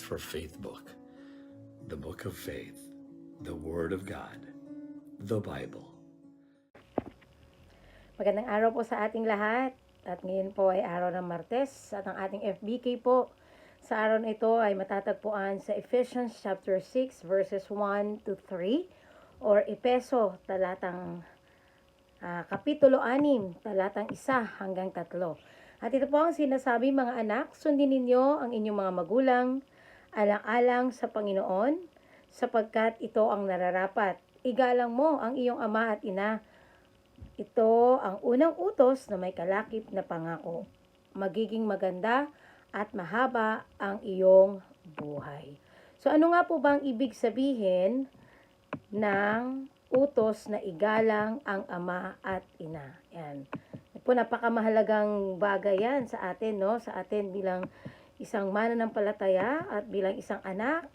for Faith book, the book of faith, the Word of God, the Bible. Magandang araw po sa ating lahat. At ngayon po ay araw ng Martes at ang ating FBK po sa araw na ito ay matatagpuan sa Ephesians chapter 6 verses 1 to 3 or Epeso talatang kapitulo 6 talatang 1 hanggang 3. At ito po ang sinasabi, mga anak, sundin ninyo ang inyong mga magulang alang-alang sa Panginoon sapagkat ito ang nararapat. Igalang mo ang iyong ama at ina. Ito ang unang utos na may kalakip na pangako. Magiging maganda at mahaba ang iyong buhay. So ano nga po bang ibig sabihin ng utos na igalang ang ama at ina? Yan. Po, napakamahalagang bagay yan sa atin, no? Sa atin bilang isang mananampalataya at bilang isang anak.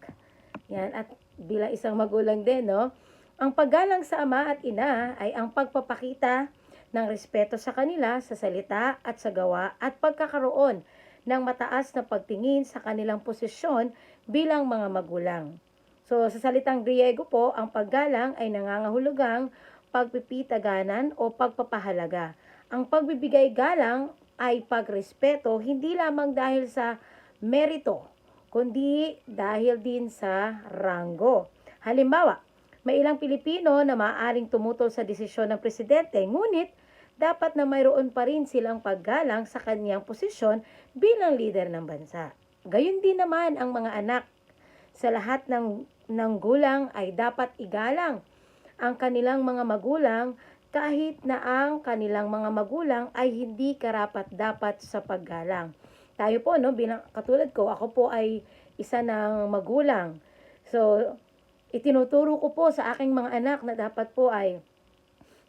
Yan, at bilang isang magulang din, no? Ang paggalang sa ama at ina ay ang pagpapakita ng respeto sa kanila sa salita at sa gawa at pagkakaroon ng mataas na pagtingin sa kanilang posisyon bilang mga magulang. So, sa salitang Griego po, ang paggalang ay nangangahulugang pagpipitaganan o pagpapahalaga. Ang pagbibigay galang ay pagrespeto hindi lamang dahil sa merito, kundi dahil din sa ranggo. Halimbawa, may ilang Pilipino na maaaring tumutol sa desisyon ng presidente, ngunit dapat na mayroon pa rin silang paggalang sa kanyang posisyon bilang leader ng bansa. Gayon din naman ang mga anak. Sa lahat ng gulang ay dapat igalang ang kanilang mga magulang kahit na ang kanilang mga magulang ay hindi karapat-dapat sa paggalang. Tayo po, no, bilang katulad ko, ako po ay isa ng magulang. So, itinuturo ko po sa aking mga anak na dapat po ay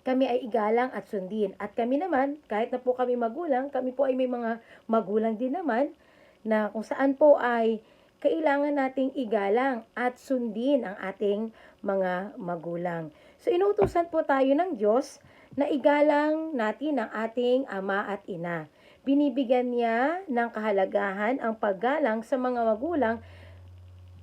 kami ay igalang at sundin. At kami naman, kahit na po kami magulang, kami po ay may mga magulang din naman na kung saan po ay kailangan nating igalang at sundin ang ating mga magulang. So, inuutusan po tayo ng Diyos na igalang natin ang ating ama at ina. Binibigyan niya ng kahalagahan ang paggalang sa mga magulang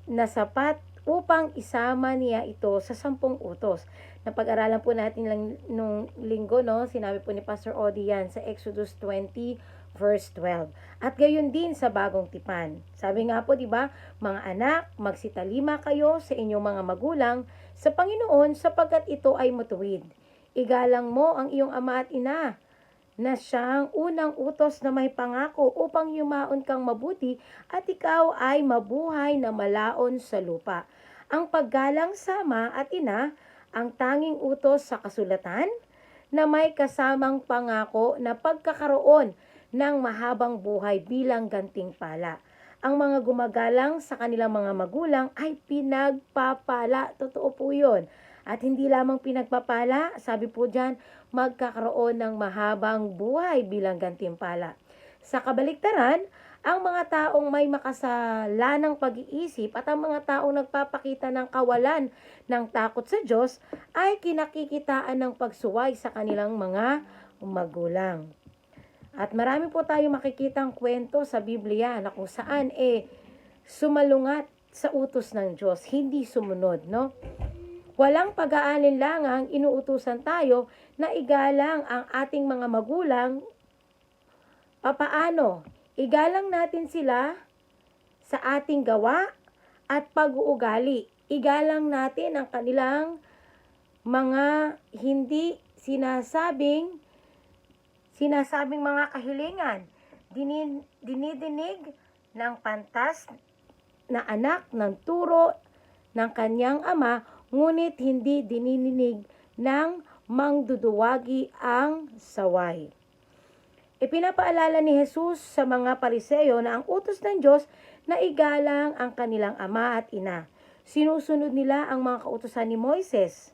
na sapat upang isama niya ito sa 10 utos. Napag-aralan po natin lang nung linggo, no? Sinabi po ni Pastor Odi yan sa Exodus 20 verse 12. At gayon din sa bagong tipan. Sabi nga po, di ba, mga anak, magsitalima kayo sa inyong mga magulang sa Panginoon sapagkat ito ay matuwid. Igalang mo ang iyong ama at ina na siyang unang utos na may pangako upang yumaon kang mabuti at ikaw ay mabuhay na malaon sa lupa. Ang paggalang sa ama at ina, ang tanging utos sa kasulatan na may kasamang pangako na pagkakaroon ng mahabang buhay bilang gantimpala. Ang mga gumagalang sa kanilang mga magulang ay pinagpapala. Totoo po yun. At hindi lamang pinagpapala, sabi po dyan, magkakaroon ng mahabang buhay bilang gantimpala. Sa kabaliktaran, ang mga taong may makasalanang pag-iisip at ang mga taong nagpapakita ng kawalan ng takot sa Diyos ay kinakikitaan ng pagsuway sa kanilang mga magulang. At marami po tayo makikitang kwento sa Biblia na kung saan sumalungat sa utos ng Diyos, hindi sumunod, no? Walang pag-aalinlangang inuutusan tayo na igalang ang ating mga magulang. Papaano? Igalang natin sila sa ating gawa at pag-uugali. Igalang natin ang kanilang mga hindi sinasabing mga kahilingan. Dinidinig ng pantas na anak ng turo ng kanyang ama, ngunit hindi dinidinig ng mangduduwagi ang saway. Ipinapaalala ni Jesus sa mga Pariseo na ang utos ng Diyos na igalang ang kanilang ama at ina. Sinusunod nila ang mga kautusan ni Moises.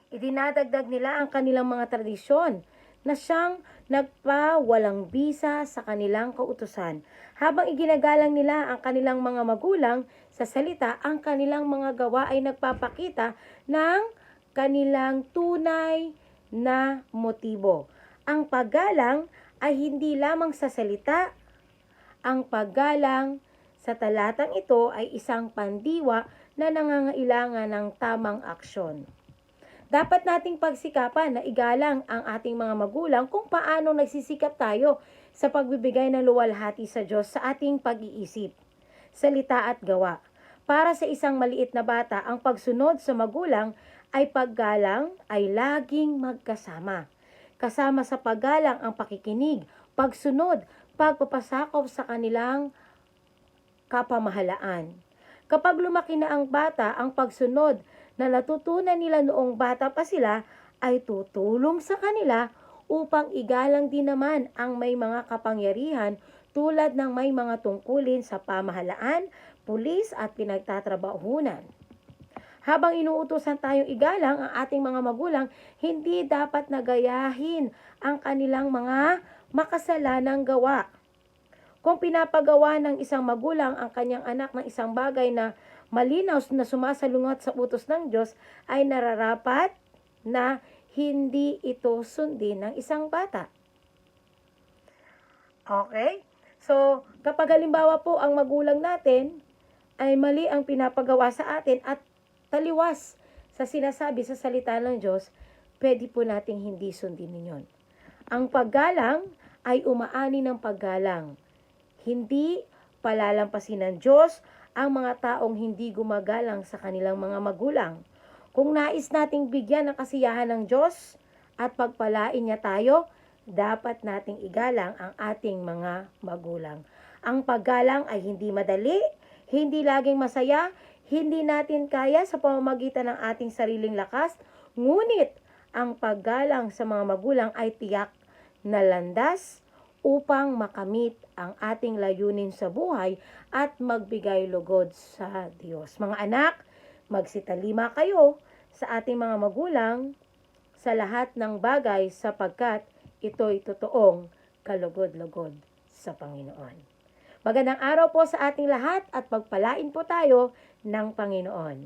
Idinadagdag nila ang kanilang mga tradisyon na siyang nagpawalang bisa sa kanilang kautusan. Habang iginagalang nila ang kanilang mga magulang sa salita, ang kanilang mga gawa ay nagpapakita ng kanilang tunay na motibo. Ang paggalang ay hindi lamang sa salita, ang paggalang sa talatang ito ay isang pandiwa na nangangailangan ng tamang aksyon. Dapat nating pagsikapan na igalang ang ating mga magulang kung paano nagsisikap tayo sa pagbibigay ng luwalhati sa Diyos sa ating pag-iisip, salita at gawa. Para sa isang maliit na bata, ang pagsunod sa magulang ay paggalang ay laging magkasama. Kasama sa paggalang ang pakikinig, pagsunod, pagpapasakop sa kanilang kapamahalaan. Kapag lumaki na ang bata, ang pagsunod na natutunan nila noong bata pa sila ay tutulong sa kanila upang igalang din naman ang may mga kapangyarihan tulad ng may mga tungkulin sa pamahalaan, pulis at pinagtatrabahunan. Habang inuutosan tayong igalang ang ating mga magulang, hindi dapat nagayahin ang kanilang mga makasalanang gawa. Kung pinapagawa ng isang magulang ang kanyang anak ng isang bagay na malinaw na sumasalungat sa utos ng Diyos, ay nararapat na hindi ito sundin ng isang bata. Okay? So, kapag halimbawa po ang magulang natin ay mali ang pinapagawa sa atin at taliwas sa sinasabi sa salita ng Diyos, pwede po nating hindi sundin ninyon. Ang paggalang ay umaani ng paggalang. Hindi palalampasin ng Diyos ang mga taong hindi gumagalang sa kanilang mga magulang. Kung nais nating bigyan ng kasiyahan ng Diyos at pagpalain niya tayo, dapat nating igalang ang ating mga magulang. Ang paggalang ay hindi madali, hindi laging masaya, hindi natin kaya sa pamamagitan ng ating sariling lakas, ngunit ang paggalang sa mga magulang ay tiyak na landas upang makamit ang ating layunin sa buhay at magbigay lugod sa Diyos. Mga anak, magsitalima kayo sa ating mga magulang sa lahat ng bagay sapagkat ito'y totoong kalugod-lugod sa Panginoon. Magandang araw po sa ating lahat at pagpalain po tayo ng Panginoon.